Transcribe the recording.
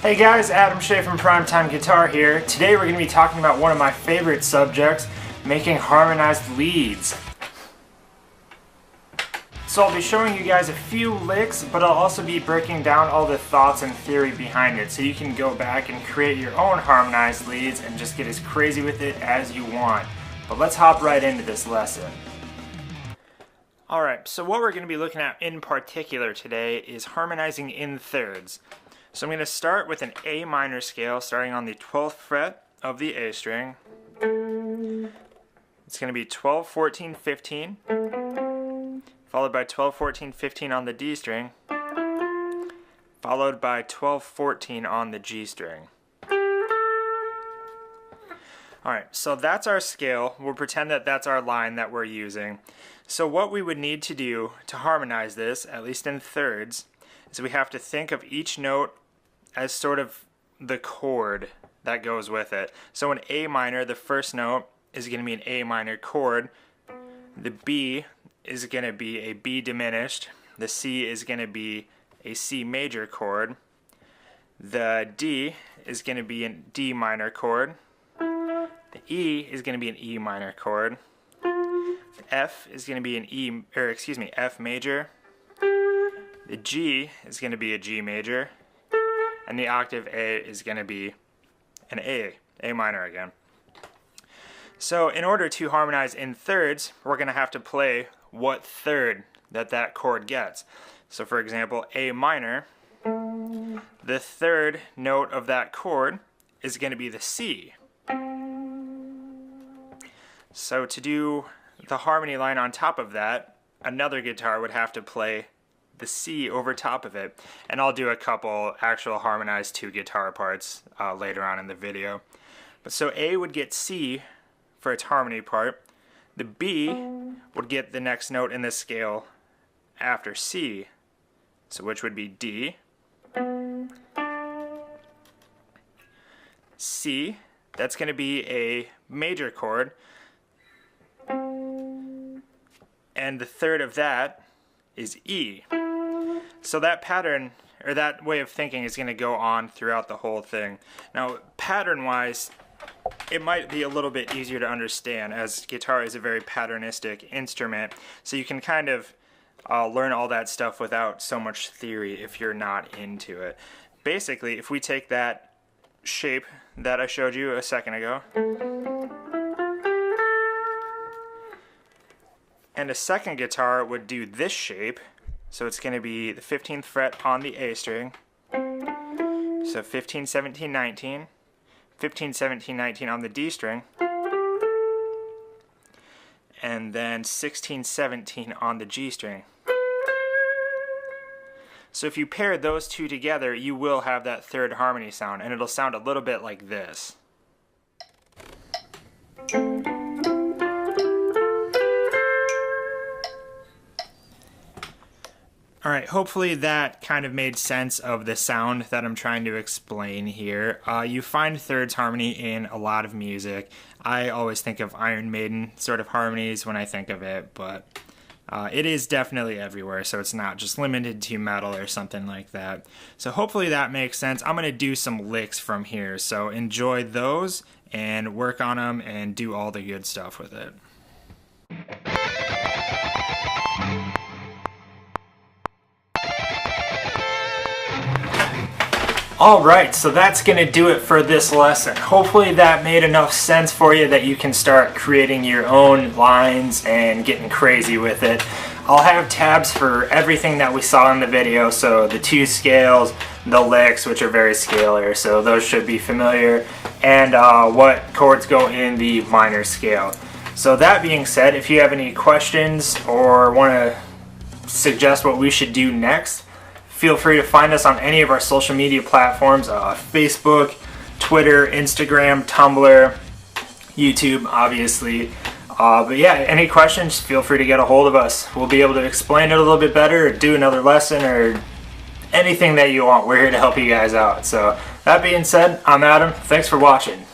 Hey guys, Adam Shea from Primetime Guitar here. Today we're going to be talking about one of my favorite subjects, making harmonized leads. So I'll be showing you guys a few licks, but I'll also be breaking down all the thoughts and theory behind it so you can go back and create your own harmonized leads and just get as crazy with it as you want. But let's hop right into this lesson. Alright, so what we're going to be looking at in particular today is harmonizing in thirds. So I'm going to start with an A minor scale starting on the 12th fret of the A string. It's going to be 12, 14, 15, followed by 12, 14, 15 on the D string, followed by 12, 14 on the G string. Alright, so that's our scale. We'll pretend that that's our line that we're using. So what we would need to do to harmonize this, at least in thirds, is we have to think of each note as sort of the chord that goes with it. So in A minor, the first note is going to be an A minor chord. The B is going to be a B diminished. The C is going to be a C major chord. The D is going to be a D minor chord. The E is going to be an E minor chord. The F is going to be an F major. The G is going to be a G major. And the octave A is going to be an A minor again. So in order to harmonize in thirds, we're going to have to play what third that chord gets. So for example, A minor, the third note of that chord is going to be the C. So to do the harmony line on top of that, another guitar would have to play the C over top of it, and I'll do a couple actual harmonized two guitar parts later on in the video. But so A would get C for its harmony part, the B would get the next note in the scale after C, so which would be D, C, that's going to be a major chord, and the third of that is E. So that pattern, or that way of thinking, is going to go on throughout the whole thing. Now, pattern-wise, it might be a little bit easier to understand, as guitar is a very patternistic instrument, so you can kind of learn all that stuff without so much theory if you're not into it. Basically, if we take that shape that I showed you a second ago, and a second guitar would do this shape. So it's going to be the 15th fret on the A string. So 15, 17, 19. 15, 17, 19 on the D string. And then 16, 17 on the G string. So if you pair those two together, you will have that third harmony sound, and it'll sound a little bit like this. Alright, hopefully that kind of made sense of the sound that I'm trying to explain here. You find thirds harmony in a lot of music. I always think of Iron Maiden sort of harmonies when I think of it, but it is definitely everywhere, so it's not just limited to metal or something like that. So hopefully that makes sense. I'm going to do some licks from here, so enjoy those and work on them and do all the good stuff with it. Alright, so that's going to do it for this lesson. Hopefully that made enough sense for you that you can start creating your own lines and getting crazy with it. I'll have tabs for everything that we saw in the video, so the two scales, the licks, which are very scalar, so those should be familiar, and what chords go in the minor scale. So that being said, if you have any questions or want to suggest what we should do next, feel free to find us on any of our social media platforms, Facebook, Twitter, Instagram, Tumblr, YouTube, obviously. But yeah, any questions, feel free to get a hold of us. We'll be able to explain it a little bit better, or do another lesson, or anything that you want. We're here to help you guys out. So that being said, I'm Adam. Thanks for watching.